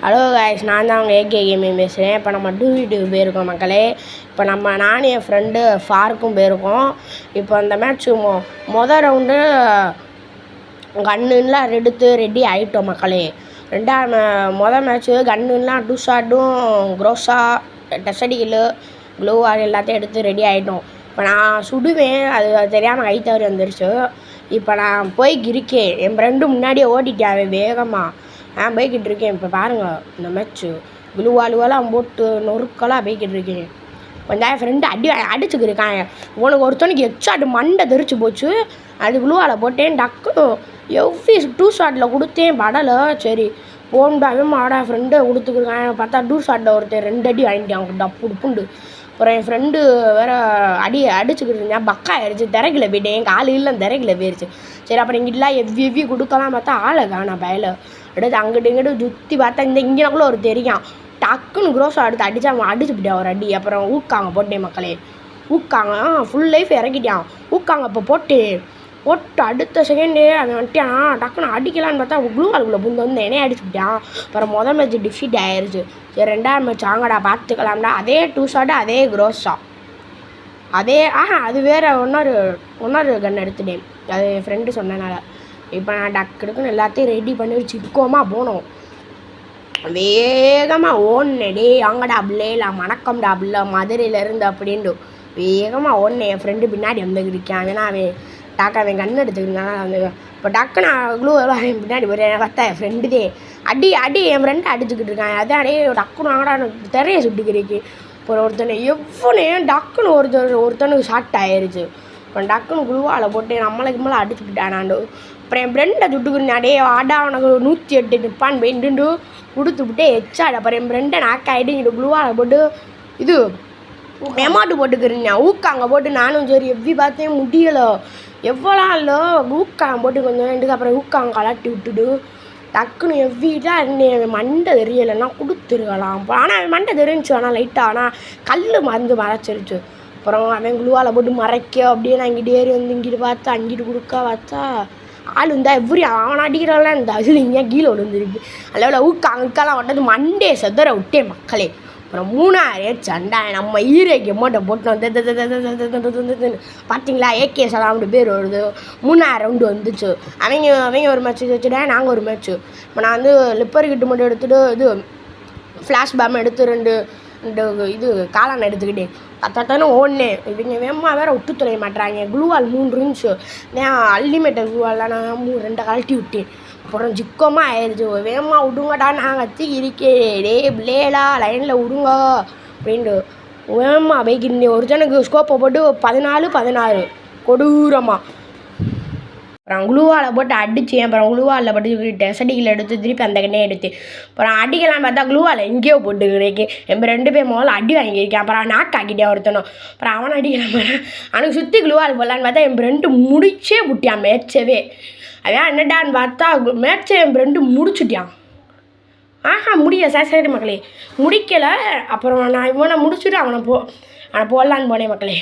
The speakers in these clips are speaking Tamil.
ஹலோ காய்ஸ், நான் தான் அவங்க ஏகே கேமிங் பேசுகிறேன். இப்போ நம்ம வீட்டுக்கு போயிருக்கோம் மக்களே. இப்போ நானும் என் ஃப்ரெண்டு ஃபாருக்கும் போயிருக்கோம். இப்போ அந்த மேட்ச்சு மொதல் ரவுண்டு கன்னுலாம் எடுத்து ரெடி ஆகிட்டோம் மக்களே. மொதல் மேட்ச்சு கன்னுலாம் டூஷாட்டும் க்ரோஸா டெசடிகில் க்ளூவால் எல்லாத்தையும் எடுத்து ரெடி ஆகிட்டோம். இப்போ நான் சுடுவேன், அது தெரியாமல் கை தவறி வந்துருச்சு. இப்போ நான் இருக்கேன், என் ஃப்ரெண்டு முன்னாடியே ஓட்டிட்டேன் வேகமாக. நான் போய்கிட்டு இருக்கேன். இப்போ பாருங்கள், இந்த மேட்ச்சு க்ளூவாலுவெல்லாம் போட்டு நொறுக்கெல்லாம் போய்கிட்டு இருக்கேன். கொஞ்சம் ஃப்ரெண்டு அடிச்சுக்கிருக்காங்க. உனக்கு ஒருத்தனுக்கு ஹெட்ஷாட் மண்டை தெரிச்சு போச்சு. அது க்ளூவால் போட்டேன், டக்குன்னு எவ்வி 2 ஷாட்டில் கொடுத்தேன், படலை. சரி போன்டாவே மாடா ஃப்ரெண்டை கொடுத்துக்கிருக்காங்க. பார்த்தா 2 ஷாட்டில் ஒருத்தர் 2 அடி வாங்கிட்டாங்க டப்பு டுப்புண்டு. அப்புறம் என் ஃப்ரெண்டு வேறு அடிச்சுக்கிட்டு இருந்தேன், பக்கா ஆயிடுச்சு. திரைக்கில் போயிட்டேன், காலையில் திரைக்கில் போயிடுச்சு. சரி அப்புறம் இங்கிட்டலாம் எவ்வி கொடுக்கலாம் பார்த்தா ஆளை காணா பயல. அடுத்து அங்கிட்டு இங்கிட்டு சுற்றி பார்த்தா இங்கேக்குள்ளே ஒரு தெரியும். டக்குன்னு க்ரோஸாக எடுத்து அடிச்சுப்பிட்டேன் ஒரு அடி. அப்புறம் ஊக்காங்க போட்டேன் மக்களே. ஊக்காங்க ஃபுல் லைஃப் இறக்கிட்டான். ஊக்காங்க இப்போ போட்டு அடுத்த செகண்டே அவன் வந்துட்டான். டக்குன்னு அடிக்கலான்னு பார்த்தா க்ளூவாலுக்குள்ளே புந்து வந்து என்னையே அடிச்சுப்பிட்டான். அப்புறம் மொதல் மேட்ச் டிஃபீட் ஆயிடுச்சு. சரி 2ஆவது மேட்ச் ஆங்கடா பார்த்துக்கலாம்டா. அதே 2 ஷாட்டு அதே க்ரோஸா அதே அது வேறு ஒன்னொரு கன் எடுத்துட்டேன், அது என் ஃப்ரெண்டு சொன்னனால. இப்போ நான் டக்குன்னு எல்லாத்தையும் ரெடி பண்ணி சிக்கோமாக போனோம். வேகமாக ஓடுனே, அங்கடா பிள்ளைல வணக்கம்டா பிள்ளை மதுரையிலேருந்து அப்படின்ட்டு வேகமாக ஓடுனேன். என் ஃப்ரெண்டு பின்னாடி வந்துருக்கான். ஏன்னா அவன் கண் எடுத்துக்கிட்டான். வந்து இப்போ டக்குன்னு க்ளூ அவன் பின்னாடி போகிறேன். பார்த்தா என் ஃப்ரெண்டுதே அடி என் ஃப்ரெண்டு அடிச்சுக்கிட்டு இருக்கான். அதான் டக்குன்னு வாங்கடா திரைய சுட்டுக்கிறீக்கு. அப்புறம் ஒருத்தனை டக்குன்னு ஒருத்தனுக்கு ஷார்ட் ஆயிடுச்சு. அப்புறம் டக்குன்னு க்ளூவால் போட்டு நம்மளுக்கு அடிச்சுக்கிட்டானாண்டு. அப்புறம் என் ஃப்ரெண்டை சுட்டுக்கிறேன். ஆடா அவனுக்கு 108 நிற்பான் போயிட்டு கொடுத்துக்கிட்டே ஹெட்ஷாட். அப்புறம் என் ஃப்ரெண்டை நாக்காயிட்டு இங்கிட்டு க்ளூவால் போட்டு இது எமாட்டு போட்டுக்கிறேன். ஊக்காங்க போட்டு நானும் சரி எவ்வி பார்த்தேன் முடியலை. எவ்வளோ இல்லை ஊக்காங்க போட்டு கொஞ்சம் வேண்டுக்கு. அப்புறம் ஊக்காங்க கலட்டி விட்டுட்டு டக்குன்னு எவ்விட்டா இருந்தேன். மண்டை தெரியலைன்னா கொடுத்துருக்கலாம். ஆனால் அவன் மண்டை தெரிஞ்சிச்சு, ஆனால் லைட்டாக ஆனால் கல் மறைச்சிருச்சு. அப்புறம் அவன் க்ளூவால் போட்டு மறைக்க அப்படியே நான் இங்கிட்டு ஏறி வந்து இங்கிட்டு பார்த்தா அங்கிட்டு கொடுக்க பார்த்தா ஆள் இருந்தால் அவனை அடிக்கிறவெல்லாம் இந்த அதில் இங்கே கீழே விழுந்துருக்கு. அதில் ஊக்காங்கெல்லாம் ஒட்டது மண்டே செதற விட்டேன் மக்களே. அப்புறம் 3ஆவது சண்டை நம்ம ஈரேக்கு மோட்டை போட்டோம். பார்த்தீங்களா, ஏகே சலாம்னு பேர் வருது. 3ஆவது ரவுண்டு வந்துச்சு. அவங்க ஒரு மேட்ச் வச்சுட்டேன், நாங்கள் ஒரு மேட்ச்சு. இப்போ நான் வந்து லிப்பர் கிட்ட மட்டும் எடுத்துகிட்டு இது ஃப்ளாஷ் பேம் எடுத்து ரெண்டு இது காளான் எடுத்துக்கிட்டேன். தத்தானு ஓடனேன். இவங்க வேகமாக வேறு விட்டு தொலைய மாட்டுறாங்க. க்ளூவால் 3 இருந்துச்சு. நான் அல்டிமேட்டர் க்ளூவால்லாம் நான் 2 கழட்டி விட்டேன். அப்புறம் சிக்கமாக ஆயிடுச்சு. வேகமாக விடுங்கடா, நான் கத்தி இருக்கேன், பிள்ளைகளா லைனில் விடுங்க அப்படின்ட்டு வேகமாக பைக்கிருந்தேன். ஒருத்தனுக்கு ஸ்கோப்பை போட்டு 14 கொடூரமாக. அப்புறம் க்ளூவால் போட்டு அடித்தேன். அப்புறம் க்ளூவாலில் போட்டு டெசடிகில் எடுத்து திருப்பி அந்த கண்ணே எடுத்தேன். அப்புறம் அடிக்கலாம் பார்த்தா க்ளூவால் எங்கேயோ போட்டு கிடைக்கு. என் 2 பேர் முதல்ல அடி வாங்கியிருக்கேன். அப்புறம் நாக்கு ஆக்கிட்டேன் ஒருத்தனும். அப்புறம் அவனை அடிக்கலாம் அவனுக்கு சுற்றி க்ளூவால் போடலான்னு பார்த்தா என் 2 முடிச்சே விட்டியான் மேட்சவே. அதான் என்னடான்னு பார்த்தா மேட்சை என் 2 முடிச்சுட்டான். முடியல சரி மக்களே, முடிக்கலை. அப்புறம் நான் இவனை முடிச்சுட்டு அவனை போடலான்னு போனேன் மக்களே.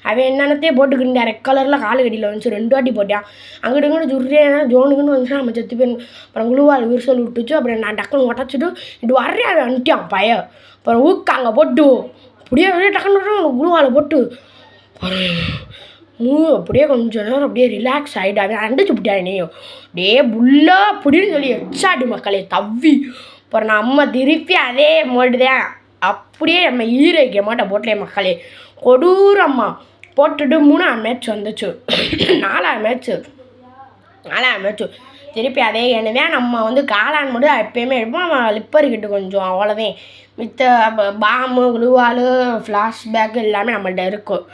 அவன் என்னென்னத்தையே போட்டுக்கிட்டு ரெட் கலரில் காலு கடியில் வந்துச்சு. 2 வாட்டி போட்டான். அங்கிட்டு இங்கிட்டு ஜுர்ரேனா ஜோனுக்குன்னு வந்துச்சு. நம்ம செத்து போய் அப்புறம் க்ளூவால் விரிசல் விட்டுச்சு. அப்புறம் நான் டக்குன்னு உடச்சிட்டு இது வர்றேன். அவன் வந்துட்டான் பையன். அப்புறம் ஊக்காங்க போட்டு அப்படியே டக்குன்னு க்ளூவால் போட்டு அப்படியே கொஞ்சம் நேரம் அப்படியே ரிலாக்ஸ் ஆகிட்டு அவன் அடிச்சு விட்டான். நீயும் அப்படியே புல்லா அப்படின்னு சொல்லி ஹெட்ஷாட் மக்களே தவ்வி. அப்புறம் நம்ம திருப்பி அதே மோடு தான் அப்படியே நம்ம ஈரைக்க மாட்டை போட்டே மக்களே. கொடூரம்மா போட்டுட்டு 3ஆவது மேட்ச் வந்துச்சு. 4ஆவது மேட்ச்சு திருப்பி அதே என்னதான் நம்ம வந்து காளான் மட்டும் எப்போயுமே எடுப்போம். அவன் லிப்பர்கிட்ட கொஞ்சம் அவ்வளோதான். மித்த பாம்பு க்ளூவாலு ஃப்ளாஷ்பேக்கு எல்லாமே நம்மள்ட்ட இருக்கும்.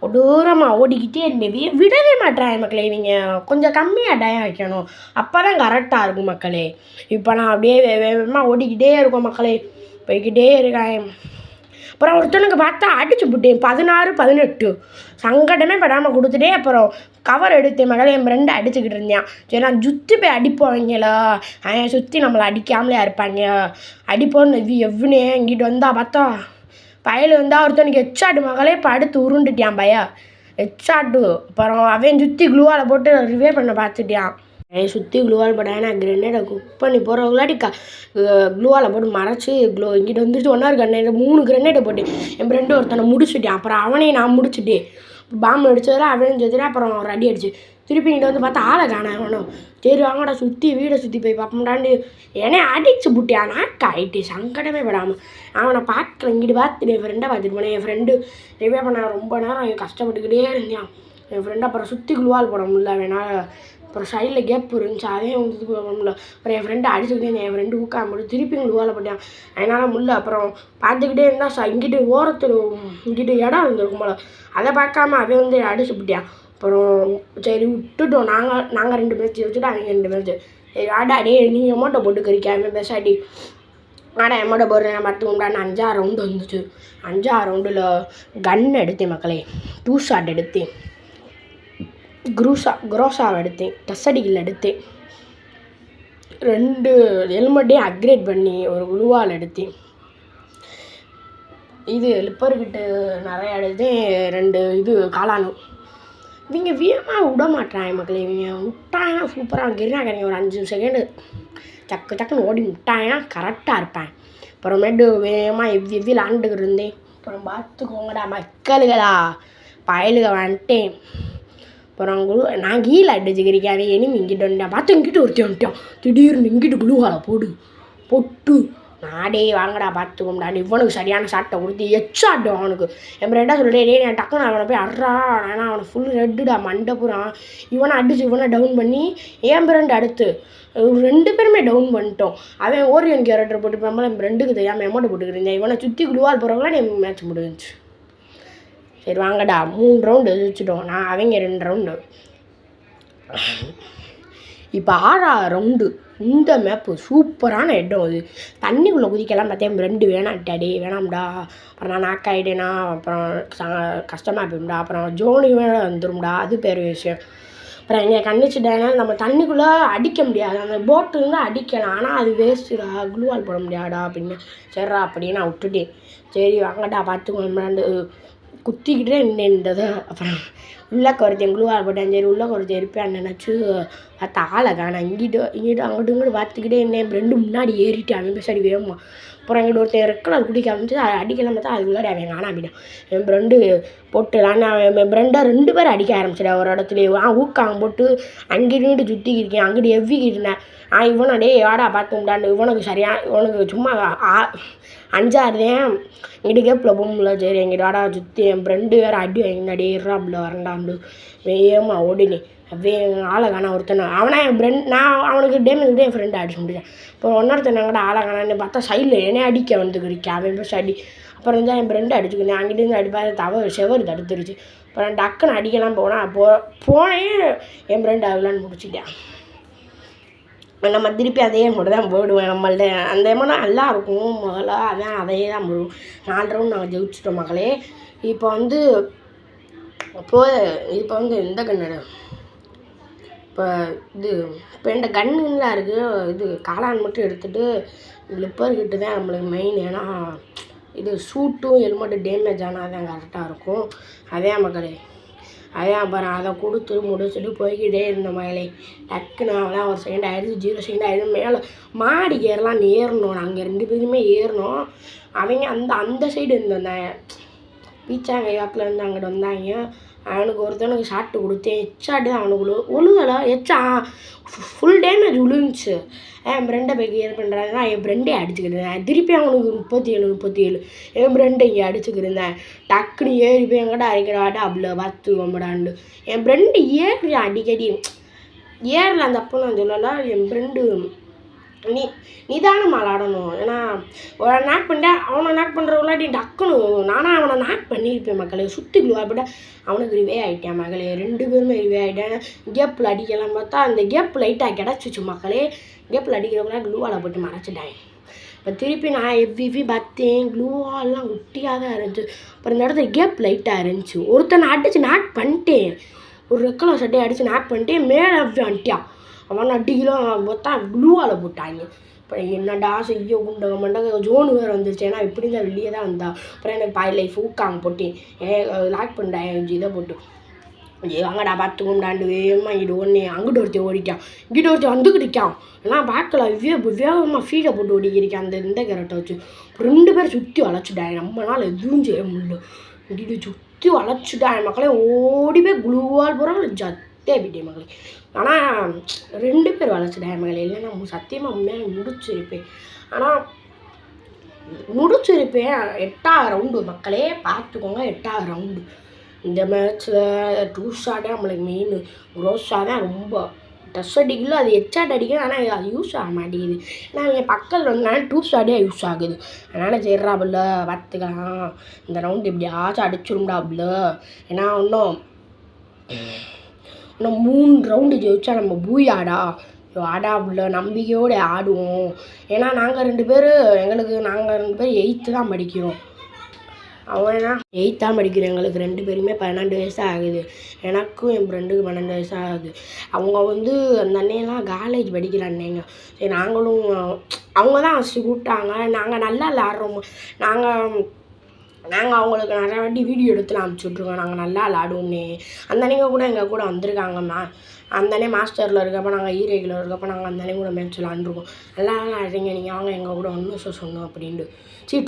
கொடூரமாக ஓடிக்கிட்டே இருந்தேன். விடவே மாட்டேறாங்க மக்களே. இவங்க கொஞ்சம் கம்மியாக டயம் வைக்கணும், அப்போ தான் கரெக்டாக இருக்கும் மக்களே. இப்போ நான் அப்படியே வேகமாக ஓடிக்கிட்டே இருக்கோம் மக்களே, போய்கிட்டே இருக்கேன். அப்புறம் ஒருத்தனுக்கு பார்த்தா அடிச்சு விட்டேன். 16 சங்கடமே படாமல் கொடுத்துட்டே. அப்புறம் கவர் எடுத்தேன் மக்களே. என் 2 அடிச்சுக்கிட்டு இருந்தேன். சரி நான் சுற்றி போய் அடிப்போங்களா, அவன் சுற்றி நம்மளை அடிக்காமலே இருப்பாங்க. அடிப்போன்னு எவ்வளோ இங்கிட்டு வந்தால் பார்த்தா பயல் வந்தால் ஒருத்தனுக்கு ஹெட்ஷாட் மகளே படுத்து உருண்டுட்டான் ஹெட்ஷாட்டு. அப்புறம் அவன் சுற்றி க்ளூவால் போட்டு ரிவே பண்ண பார்த்துட்டான். சுற்றி க்ளூவால் போட்டேன். நான் கிரெனேடை குக் பண்ணி போகிறவங்களாட்டி க்ளூவால் போட்டு மறைச்சி இங்கிட்ட வந்துட்டு ஒன்றா கிரெனேடு 3 கிரெனேடை போட்டு என் ஃப்ரெண்டு ஒருத்தனை முடிச்சுட்டேன். அப்புறம் அவனையும் நான் முடிச்சுட்டேன். பாம்பு அடிச்சதில் அவனையும் செஞ்சுட்டு அப்புறம் ஒரு அடி அடிச்சு திருப்பி இங்கிட்ட வந்து பார்த்தா ஆளை காணேன் அவனும். சரி வாங்கடா சுற்றி வீடை சுற்றி போய் பார்ப்போம்டாண்டு என்னை அடிச்சு புட்டியான். நாக்கு ஆகிட்டு சங்கடமே படாமல் அவனை பார்க்கல. இங்கிட்டு பார்த்துட்டு என் ஃப்ரெண்டை பார்த்துட்டு போனேன். என் ஃப்ரெண்டு ரிவே பண்ண ரொம்ப நேரம் கஷ்டப்பட்டுக்கிட்டே இருந்தான். என் ஃப்ரெண்டு அப்புறம் சுற்றி க்ளூவால் போட முடியல வேணா. அப்புறம் சைடில் கேப் இருந்துச்சு அதையும் வந்து இது பண்ண முடியல. அப்புறம் என் ஃப்ரெண்டு அடிச்சுக்கிட்டே என் ஃப்ரெண்டு ஊக்காம போட்டு திருப்பி க்ளூவால் போட்டான். அதனால் முடியல. அப்புறம் பார்த்துக்கிட்டே இருந்தால் இங்கிட்டு ஓரத்தில் இங்கிட்டு இடம் இருந்திருக்கும் போல அதை பார்க்காம அதை வந்து அடிச்சு விட்டியான். அப்புறம் சரி விட்டுட்டோம். நாங்கள் 2 மேட்ச் வச்சுட்டு அவங்க 2 மேட்ச். சரி ஆடா டே நீ அமௌண்ட்டை போட்டு கறிக்காம பேசாட்டி ஆடா அமௌண்ட்டை போடுறேன் 10 உண்டான்னு 5-6 ரவுண்டு வந்துச்சு. 5-6 ரவுண்டில் கன் எடுத்தேன் மக்களே. 2 ஷாட் எடுத்தேன். குரோசாவை எடுத்தேன். டஸ்ஸடிகள் எடுத்தேன். 2 ஹெல்மெட்டையும் அப்கிரேட் பண்ணி ஒரு க்ளூவால் எடுத்தேன். இது லிப்பர்கிட்ட நிறையா எடுத்தேன். 2 இது காளானு. இவங்க வீரமாக விட மாட்டாங்க மக்களே. இவங்க விட்டாங்கன்னா சூப்பராக கிரினாக்கிறீங்க. ஒரு 5 செகண்டு டக்குன்னு ஓடி விட்டாங்கன்னா கரெக்டாக இருப்பேன். அப்புறமேட்டு வேகமாக எவ்வி விளாண்டுக்கிட்டு இருந்தேன். அப்புறம் பார்த்துக்கோங்கடா மக்களுகளா பயலுக வந்துட்டேன். அப்புறம் நான் கீழே அடிச்சுக்கிறீக்காவே இனிமே இங்கிட்ட வந்துட்டேன். பார்த்து இங்கிட்ட ஒருத்தி வந்துட்டான். திடீர்னு இங்கிட்டு க்ளூவாலை போட்டு நாடே வாங்கடா பார்த்துக்கோம்டா. இவனுக்கு சரியான ஷாட்டை கொடுத்து எச்சாட்டும் அவனுக்கு. என் ஃப்ரெண்டாக சொல்லிட்டே நான் டக்குன்னு அவனை போய் அட்றா. ஏன்னா அவனை ஃபுல் ரெட்டுடா மண்டபுரம். இவனை அடிச்சு இவனை டவுன் பண்ணி என் ஃப்ரெண்டு அடுத்து 2 பேருமே டவுன் பண்ணிட்டோம். அவன் ஓரியன் கேரக்டர் போட்டு நம்மள என் ஃப்ரெண்டுக்கு தெரியாமல் அமௌண்ட் போட்டுக்கிறேன். இவனை சுற்றி க்ளூவால் போகிறவங்களாம் என் மேட்ச் முடிஞ்சிச்சு. சரி வாங்கடா 3 ரவுண்டு வச்சுட்டோம். அவங்க 2 ரவுண்டு. இப்போ 6ஆவது ரவுண்டு. இந்த மேப்பு சூப்பரான இடம். அது தண்ணிக்குள்ளே குதிக்கலாம் பார்த்தேன். 2 வேணாட்டாடி வேணாம்டா. அப்புறம் நான் நாக் ஆகிட்டேனா அப்புறம் கஷ்டமாக போயிடும்டா. அப்புறம் ஜோனுக்கு வேணா வந்துடும்டா. அது பேர் விஷயம். அப்புறம் இங்கே கண்டிச்சுட்டாங்க. நம்ம தண்ணிக்குள்ளே அடிக்க முடியாது. அந்த போட்டு இருந்தால் அடிக்கலாம். ஆனால் அது வேஸ்ட்டுடா. க்ளூவால் போட முடியாடா அப்படின்னு. சரிடா அப்படின்னு நான் விட்டுட்டேன். சரி வாங்கடா பார்த்துக்கோண்டாண்டு குத்திக்கிட்டே நின்றதை. அப்புறம் உள்ளே குறைச்சேன் க்ளூவால் போட்டேன். சரி உள்ளே குறைச்சி இருப்பேன் நினச்சி பார்த்தா ஆளை காணேன். இங்கிட்டு அங்கிட்டு பார்த்துக்கிட்டே இருந்தேன். 2 முன்னாடி ஏறிட்டு அவன் பேசாடி வேகமா. அப்புறம் எங்கிட்ட ஒருத்தன் ரெக்கலர் குடிக்க ஆரம்பிச்சு அடிக்கலாம் பார்த்தா அது உள்ளாடி அவன் காணா அப்படின்னா என் ஃப்ரெண்டு போட்டுலான்னு என் ஃப்ரெண்டை 2 பேர் அடிக்க ஆரம்பிச்சிட்டேன் ஒரு இடத்துலையே. ஊக்காங்க போட்டு அங்கிட்டு சுற்றிக்கிருக்கேன். அங்கிட்டு எவ்விக்கிட்டேன். இவனடே வாடா பார்த்துட்டாண்டு இவனுக்கு சும்மா 5-6 தான் இங்கிட்டு கேப்பில் போகும்ல. சரி எங்கிட்ட வாடா சுற்றி என் ஃப்ரெண்டு வேறு அடி வாங்கினாடி இருறாப்புல வரண்டாண்டு வேகமாக ஓடினேன். ஆளை காணா ஒருத்தனை அவனா என் ஃப்ரெண்ட். நான் அவனுக்கு டேமேஜ் என் ஃப்ரெண்டை அடிச்சு முடிச்சேன். இப்போ இன்னொருத்தனை கூட ஆளை காணான்னு பார்த்தா சைடில் என்னை அடிக்க வந்துக்கிருக்கேன். அவன் பேச அடி. அப்புறம் தான் என் ஃப்ரெண்டை அடிச்சுக்கிட்டேன். அங்கிட்டேருந்து அடிப்பா செவர் தடுத்துருச்சு. அப்புறம் டக்குன்னு அடிக்கலாம் போனேன். என் ஃப்ரெண்டு அவளான்னு முடிச்சுட்டேன். நம்ம திருப்பி அதே மட்டும் தான் போடுவேன். நம்மள்ட்ட அந்த எமௌண்ட் நல்லா இருக்கும் முதல்ல. அதையே தான் போடுவோம். 4 ரவுண்ட் நாங்கள் ஜெயிச்சிட்டோம் மக்களே. இப்போ வந்து இந்த கண்ணு இப்போ என்கிட்ட கன்னுலாம் இருக்குது. இது காளான் மட்டும் எடுத்துகிட்டு லிப்பர்கிட்ட தான் நம்மளுக்கு மெயின். ஏன்னா இது சூட்டும் ஹெல்மெட்டு டேமேஜ் ஆனால் தான் கரெக்டாக இருக்கும். அதே மக்களே அப்புறம் அதை கொடுத்து முடிச்சுட்டு போய்கிட்டே இருந்த மகளே. டக்குன்னு அவெல்லாம் ஒரு செகண்ட் ஆயிடுச்சு. 0 செகண்ட் ஆயிடுச்சு. மேலே மாடி ஏறணும். நாங்கள் 2 பேருமே ஏறினோம். அவங்க அந்த சைடு இருந்தாங்க. பீச்சாங்க வாக்கில் இருந்து அங்கிட்ட வந்தாங்க. அவனுக்கு ஒருத்தனுக்கு ஷாட்டு கொடுத்தேன். ஹெச்சாட்டு தான் அவனுக்கு ஒழுகலை. ஃபுல் டேமேஜ் விழுந்துச்சு. என் ஃப்ரெண்டை போய் கிளியர் பண்ணுறாங்கன்னா என் ஃப்ரெண்டே அடிச்சுக்கிருந்தேன். திருப்பி அவனுக்கு 37 என் ஃப்ரெண்டை இங்கே அடிச்சுக்கிருந்தேன். டக்குன்னு ஏறி போய் எங்கிட்ட அடிக்கிறாட்டா அப்படில பார்த்து கொம்படாண்டு என் ஃப்ரெண்டு ஏறி அடிக்கடி ஏறல. அந்த அப்போ நான் சொல்லலை. என் ஃப்ரெண்டு நிதானம் விளாடணும். ஏன்னா ஒரு நாக் பண்ணிட்டேன். அவனை நாக் பண்ணுறவங்களாட்டி டக்குன்னு நானாக அவனை நாக் பண்ணியிருப்பேன் மக்களே. சுற்றி க்ளூவாக அவனுக்கு ரிவே ஆகிட்டேன் மகளே. 2 பேருமே ரிவே ஆகிட்டேன். கேப்பில் அடிக்கலாம் பார்த்தா அந்த கேப் லைட்டாக கிடச்சிச்சு மக்களே. கேப்பில் அடிக்கிறவங்களாம் க்ளூவால் போட்டு மறைச்சிட்டாங்க. இப்போ திருப்பி நான் எவ்வி பார்த்தேன். க்ளூவாலாம் குட்டியாக தான் இருந்துச்சு. அப்புறம் இந்த இடத்துல கேப் லைட்டாக இருந்துச்சு. ஒருத்தனை அடித்து நாக் பண்ணிட்டேன். ஒரு ரெக்கலர் சட்டையை அடித்து நாக் பண்ணிட்டேன். மேலே வந்துட்டான். அவன் அடிக்கலாம் பார்த்தா க்ளூவால் போட்டாங்க. இப்போ என்னடா செய்ய மண்டக ஜோனு வேறு வந்துருச்சு. ஏன்னா இப்படி தான் வெளியே தான் வந்தா. அப்புறம் எனக்கு லைஃப் ஊக்காங்க போட்டேன். லாக் பண்ணிட்டேன் இதை போட்டு. அங்கடா பார்த்துக்கோண்டாண்டு வேகமாக இங்கிட்டு ஒன்று அங்கிட்டு ஒருத்தி ஓடிக்கான், இங்கிட்ட ஒருத்தி வந்துக்கிட்டு இருக்கான். எல்லாம் பார்க்கல வேகமாக ஃபீடை போட்டு ஓடிக்கிருக்கான் அந்த இந்த கேரட்டை வச்சு. 2 பேர் சுற்றி வளைச்சிட்டாங்க. நம்மளால் எதுவும் செய்ய முடியல. இங்கிட்டு சுற்றி வளைச்சிட்டாங்க மக்களே. ஓடி போய் குளுவால் போகிறாங்க ஜத்தே போயிட்டே மக்களே. ஆனால் 2 பேர் வளைச்சிட்டாங்க மக்களே. இல்லைன்னா சத்தியமாக உண்மையாக முடிச்சிருப்பேன். ஆனால் முடிச்சிருப்பேன். 8வது ரவுண்டு மக்களே பார்த்துக்கோங்க. 8வது ரவுண்டு இந்த மேட்ச்சில் 2 ஷாட்டே நம்மளுக்கு மெயின். க்ரோஸா தான் ரொம்ப டச் அடிக்கல, அது ஹெட்ஷாட் அடிக்கும். ஆனால் அது யூஸ் ஆக மாட்டேங்குது. ஏன்னா அவங்க பக்கத்தில் வந்தாலும் 2 ஷாட்டே யூஸ் ஆகுது. அதனால் சரிடாப்புல பார்த்துக்கலாம். இந்த ரவுண்டு எப்படியாச்சும் அடிச்சிரும்டாப்புல. ஏன்னா இன்னும் 3 ரவுண்டு ஜெயிச்சா நம்ம பூயாடா ஆடாப்புல நம்பிக்கையோடு ஆடுவோம். ஏன்னா நாங்கள் 2 பேர் 8th தான் படிக்கிறோம். அவனா 8th தான் படிக்கிறோம். எங்களுக்கு 2 பேருமே 12 வயசு ஆகுது. எனக்கும் என் ஃப்ரெண்டுக்கு 12 வயசு ஆகுது. அவங்க வந்து அந்த அண்ணையெல்லாம் காலேஜ் படிக்கிற அண்ணைங்க. சரி நாங்களும் அவங்க தான் ஃபஸ்ட்டு கூப்பிட்டாங்க. நாங்கள் நல்லா விளாட்றோம். நாங்கள் அவங்களுக்கு நிறையா வாட்டி வீடியோ எடுத்துலாம் அனுப்பிச்சுட்ருக்கோம். நாங்கள் நல்லா விளாடுவோம்னே. அந்த அன்னைங்க கூட எங்கள் கூட வந்திருக்காங்கம்மா. அந்த அண்ணே மாஸ்டரில் இருக்கப்போ நாங்கள் ஈரேக்கில் இருக்கப்போ நாங்கள் அந்த அண்ணே கூட மேட்ச் விளாண்டுருக்கோம். நல்லா விளாட்றீங்க நீங்கள் வாங்க எங்கள் கூட ஒன்று சொன்னோம் அப்படின்ட்டு. சரி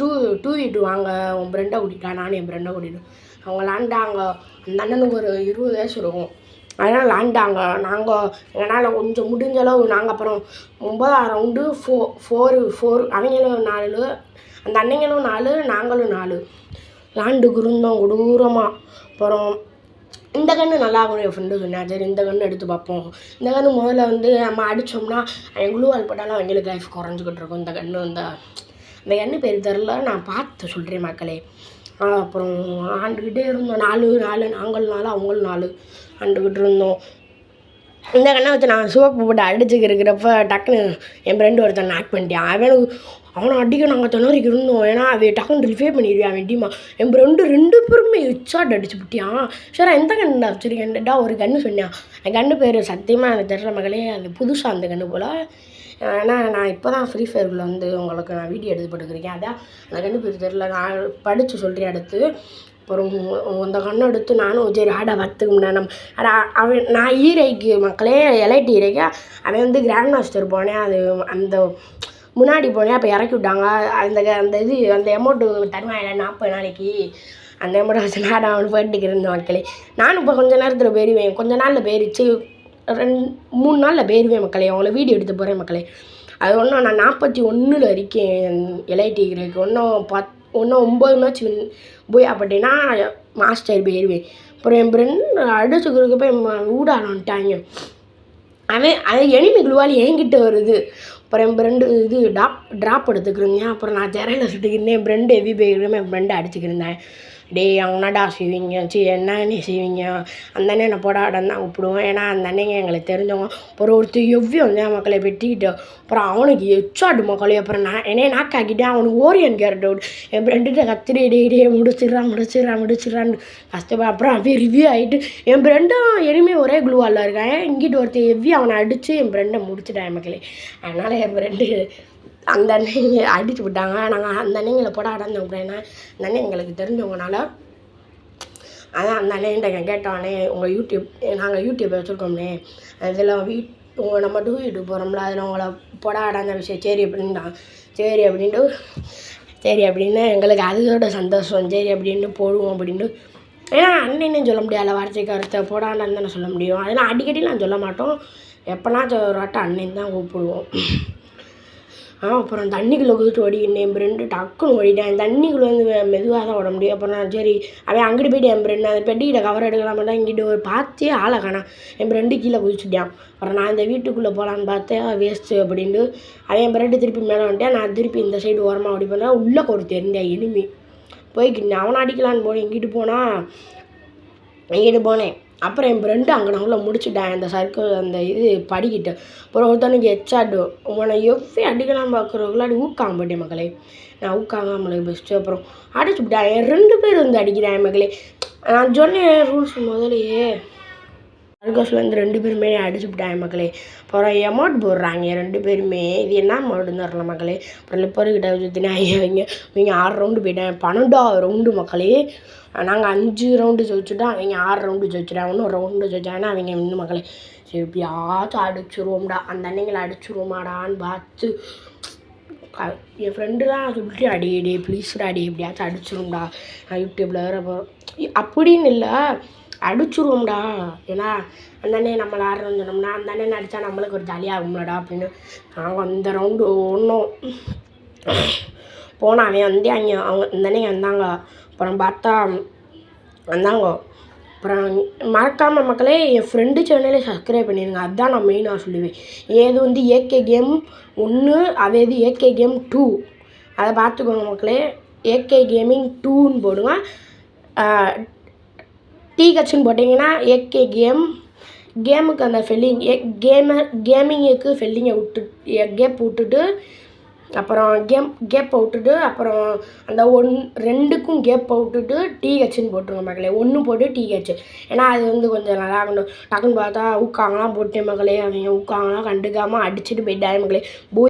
2v2 வாங்க உன் ஃப்ரெண்டை கூட்டிட்டா. நானும் என் ஃப்ரெண்டை கூட்டிட்டோம். அவங்க விளாண்டாங்க. அந்த அண்ணனுக்கு ஒரு 20 வயசு இருக்கும். அதனால் விளாண்டாங்க. நாங்கள் எங்களால் கொஞ்சம் முடிஞ்ச அளவு நாங்கள் அப்புறம் 9வது ரவுண்டு 4 அவங்களும் 4 அந்த அன்னைங்களும் 4 நாங்களும் 4 விளாண்டுக்கு இருந்தோம் கொடூரமாக. அப்புறம் இந்த கன்று நல்லா இருக்கும் என் ஃப்ரெண்டு சொன்னேன். சரி இந்த கன்று எடுத்து பார்ப்போம். இந்த கன்று முதல்ல வந்து நம்ம அடித்தோம்னா க்ளூவால் போட்டாலும் அவங்களுக்கு லைஃப் குறைஞ்சிக்கிட்டு இருக்கும். இந்த கன்று அந்த கன்று பேர் தெரில, நான் பார்த்து சொல்கிறேன் மக்களே. அப்புறம் ஆண்டுக்கிட்டே இருந்தோம். 4 நாங்கள் 4 அவங்களும் 4 ஆண்டுக்கிட்டு இருந்தோம். இந்த கண்ணை வச்சு நான் சோப்பு போட்டு அடிச்சுக்கிறப்ப டக்குன்னு என் ஃப்ரெண்டு ஒருத்தன் நாக் பண்ணிட்டான். அவனை அடிக்க நாங்கள் திணறிக்கு இருந்தோம். ஏன்னா அதை டக்குன்னு ரிஃபே பண்ணிடுவேன் அவன் டீமா. என் ஃப்ரெண்டு 2 பேருமே ஹெட்ஷாட் அடிச்சு விட்டியான். சரி எந்த கண்ணா வச்சுருக்கேன்டா ஒரு கன்று சொன்னான். அந்த கன்று பேர் சத்தியமாக எனக்கு தெரியல மகளே. அது புதுசாக அந்த கன்று போல். ஏன்னா நான் இப்போ தான் ஃப்ரீ ஃபயரில் வந்து உங்களுக்கு நான் வீடியோ எடுத்து போட்டுக்கிறேன். அதான் அந்த கன்று பேர் தெரில. நான் படித்து சொல்கிறேன் அடுத்து. அப்புறம் அந்த கண்ணை எடுத்து நானும் சரி ஆடா பார்த்துக்கும்டா அவன் நான் ஈரைக்கு மக்களே எலைட் ஈரைக்கு அவன் வந்து கிராண்ட் மாஸ்டர் போனேன். அது அந்த முன்னாடி போனேன். அப்போ இறக்கி விட்டாங்க. அந்த அமௌண்ட்டு தருவாங்க 40 நாளைக்கு. அந்த அமௌண்ட்டை வச்சு நான் அவனு போயிட்டுக்கு இருந்த மக்களே. நானும் இப்போ கொஞ்சம் நேரத்தில் போயிடுவேன். கொஞ்ச நாளில் போயிடுச்சு. 3 நாளில் போயிடுவேன் மக்களே. அவங்கள வீடியோ எடுத்து போகிறேன் மக்களே. அது ஒன்றும் நான் 41 இருக்கேன் எலைட் ஈரைக்கு. இன்னும் 9 மேட்ச் போய் அப்படின்னா மாஸ்டர் போயிடுவேன். அப்புறம் என் ஃப்ரெண்ட் அடிச்சுக்கிறதுக்கு போய் ஊடாடான்ட்டாங்க. அது எனிமி குழுவால் என்கிட்ட வருது. அப்புறம் என் ஃப்ரெண்டு ட்ராப் எடுத்துக்கிறேங்க. அப்புறம் நான் திரையில் சுட்டுக்கிறேன். என் ஃப்ரெண்டு எவி போயிருக்கேன். என் ஃப்ரெண்டு அடிச்சுக்கிறேன். டேய் அவங்கனாடா செய்வீங்க என்னன்னு செய்வீங்க. அந்த அண்ணன் என்னை போடாடன்னு தான் கூப்பிடுவோம். ஏன்னா அந்த அன்னைங்க எங்களுக்கு தெரிஞ்சவங்க. அப்புறம் ஒருத்தர் எவ்வி வந்து மக்களை வெட்டிக்கிட்டு அப்புறம் அவனுக்கு ஹெட்ஷாட் மக்களே. அப்புறம் என்னையே நாக்காக்கிட்டேன். அவனுக்கு ஓரியன் கேரட் என் ஃப்ரெண்டுகிட்ட கத்திரி டே முடிச்சிடறான்னு கஷ்டப்பட. அப்புறம் அவன் ரிவ்யூ ஆகிட்டு என் ஃப்ரெண்டும் எனிமே ஒரே குளுவாலில் இருக்கான். இங்கிட்டு ஒருத்தர் எவ்வி அவனை அடித்து என் ஃப்ரெண்டை முடிச்சிட்டான் மக்களே. அதனால் என் ஃப்ரெண்டு அந்த அன்னைங்க அடிச்சு விட்டாங்க. நாங்கள் அந்த அன்னைங்களை போட அடைஞ்சோம். அப்படின்னா அந்த அண்ணன் எங்களுக்கு தெரிஞ்சவங்கனால அதான் அந்த அண்ணன்ட்ட கேட்டோன்னே நாங்கள் யூடியூப் வச்சுருக்கோம்னே அதில் நம்ம 2v2 போகிறோம்ல அதில் உங்களை போட அடைஞ்ச விஷயம் சரி அப்படின்னு எங்களுக்கு அதோட சந்தோஷம். சரி அப்படின்ட்டு போடுவோம் அப்படின்ட்டு. ஏன்னா அண்ணன்னு சொல்ல முடியாத வார்த்தைக்கு அர்த்தத்தை போடாண்டான்னு தானே சொல்ல முடியும். அதெல்லாம் அடிக்கடிலாம் சொல்ல மாட்டோம். எப்போனாச்சும் ஒரு வாட்டம் அண்ணன் தான் கூப்பிடுவோம். அப்புறம் தண்ணிக்குள்ளே குதிச்சு ஓடிக்கிட்டேன். என் ஃப்ரெண்டு டக்குன்னு ஓடிட்டேன். தண்ணிக்குள்ளே வந்து மெதுவாக தான் ஓட முடியும். அப்புறம் நான் சரி அவன் அங்கிட்டு போய்ட்டு என் ஃப்ரெண்டு அந்த பெட்டிக்கிட்ட கவர் எடுக்கலாமா தான் இங்கிட்டு ஒரு பார்த்தே ஆளை காணாம். என் ஃப்ரெண்டு கீழே குதிச்சுட்டான். அப்புறம் நான் இந்த வீட்டுக்குள்ளே போகலான்னு பார்த்தேன். வேஸ்ட்டு அப்படின்ட்டு அவன் என் ஃப்ரெண்டு திருப்பி மேலே வந்துட்டேன். நான் திருப்பி இந்த சைடு ஓரமாக ஓடி போனேன். உள்ளே ஒரு தெரிந்தேன் எனிமி போய்க்கிட்டேன். அவனை அடிக்கலான்னு போனேன். இங்கிட்டு போனேன். அப்புறம் என் ஃப்ரெண்டு அங்கே நான் உள்ள முடிச்சுட்டேன். அந்த சர்க்கிள் அந்த படிக்கிட்டு அப்புறம் ஒருத்தனுக்கு ஹெட்ஷாட்டு உன்னை எவ்வி அடிக்கலாம் பார்க்குறவங்களாடி ஊக்காங்க போட்டேன் மக்களே. நான் ஊக்காங்க நம்மளுக்கு பெஸ்ட்டு. அப்புறம் அடிச்சு விட்டேன். 2 பேர் வந்து அடிக்கிறேன் மக்களே. நான் சொன்னேன் ரூல்ஸ் முதலையே. ஆர்கோஸ்லேருந்து 2 பேருமே அடிச்சுப்புட்டாங்க மக்களே. அப்புறம் எமௌண்ட் போடுறாங்க 2 பேருமே. இது என்ன அமௌண்ட்டுன்னு தெரில மக்களே. அப்புறம் லிப்பர்கிட்ட சுற்றினா இவங்க 6 ரவுண்டு போயிட்டாங்க. 12வது ரவுண்டு மக்களே. நாங்கள் 5 ரவுண்டு ஜெயிச்சுட்டோம். அவங்க 6 ரவுண்டு ஜெயிச்சிட்டாங்க. இன்னும் ரவுண்டு ஜெயிச்சாங்கன்னா அவங்க இன்னும் மக்களே. சரி எப்படியாச்சும் அடிச்சுருவோம்டா, அந்த அன்னைங்களை அடிச்சுருவோமாடான்னு பார்த்து என் ஃப்ரெண்டுலாம் சொல்லிட்டு அடி ப்ளீஸ்டா எப்படியாச்சும் அடிச்சிரும்டா யூடியூப்பில் வேறு அப்படின்னு இல்லை, அடிச்சுருவோம்டா. ஏன்னா அந்த அண்ணே நம்மளை ஆடுறோம்னு சொன்னோம்னா அந்த அண்ணன் அடித்தா நம்மளுக்கு ஒரு ஜாலியாகும்லடா அப்படின்னு நாங்கள் அந்த ரவுண்டு ஒன்றும் போனாவே வந்து அவங்க இந்த அன்னைக்கு வந்தாங்க. அப்புறம் பார்த்தா வந்தாங்க. அப்புறம் மறக்காமல் மக்களே என் ஃப்ரெண்டு சேனலே சப்ஸ்கிரைப் பண்ணிடுங்க. அதுதான் நான் மெயினாக சொல்லுவேன். ஏது வந்து ஏகே கேம் 1, அதே இது ஏகே கேம் 2, அதை பார்த்துக்கோங்க மக்களே. ஏகே கேமிங் 2ன்னு போடுங்க. டிஹெச்ன்னு போட்டிங்கன்னா ஏகே கேமுக்கு அந்த ஃபெல்லிங் கேமிங்குக்கு ஃபெல்லிங்கை கேப் விட்டுட்டு அப்புறம் கேப்பை விட்டுட்டு அப்புறம் அந்த 2க்கும் கேப்பை விட்டுட்டு டிஹெச்ன்னு போட்டுருங்க மக்களே. 1 போட்டு டிஹெச். ஏன்னா அது வந்து கொஞ்சம் நல்லா இருக்கணும். டக்குன்னு பார்த்தா ஊக்காங்கலாம் போட்டேன் மக்களே. அவங்க ஊக்காங்கலாம் கண்டுக்காமல் அடிச்சுட்டு போயிட்டாங்க மக்களே.